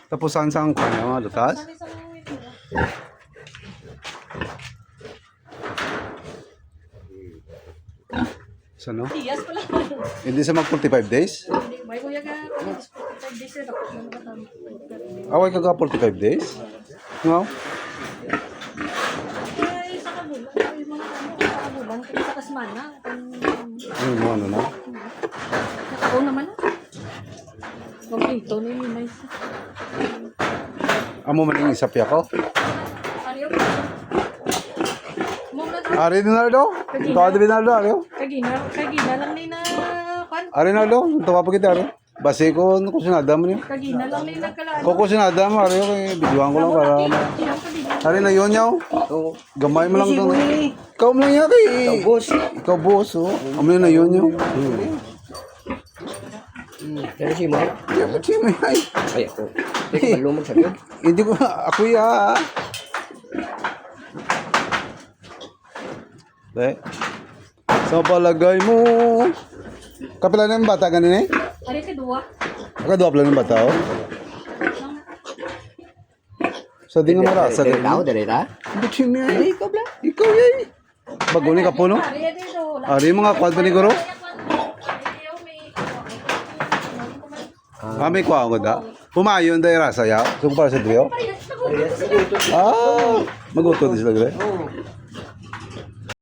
Tapos saan ko niya mga lutas? Sa no? Yes pala. Hindi sa mag 45 days? May kuya ka. 45 days na ako. Away ka ka 45 days? No? Ay, sa kabulan. Ay, mga sa kabulan. Kaya sa kasmana. Ano mo ano na? Nakao naman na. Huwag ito na yung may isa. Amo man yung isapi ako? Ariyo. Ari Dinardo? Ito ka Dinardo, Ari? Kagina lang ni na kan. Ari Dinardo? Tawa pa kita, Ari? Basi ko, kusinada mo niyo. Kagina lang ni nagkalaan. Kukusinada mo, Ari. Bidyuhan ko lang para... Ari na yun yaw. Gamay mo lang doon. Ikaw mo lang yan, Ari. Ikaw boss, oh. Amo yun na yun yaw. Dari si Mark. Si may ay. Ay ako. Hindi ko malumag sa iyo. Hindi ko, ako ya. Sa palagay mo. Kapila na yung bata kanina eh? Ari ka duwa. Akadua pala ng bata oh. Sa di nga marasa Dari rin. tao, dari ta. Hindi chimi ay. Ikaw yan. Bago ni kapuno. Ari dito. Ari mga kwad pa ni Guro. May kwa ko da. Pumayon dahil rasa yaw. Sung para sa driyo. Ah, maguto din sila gre.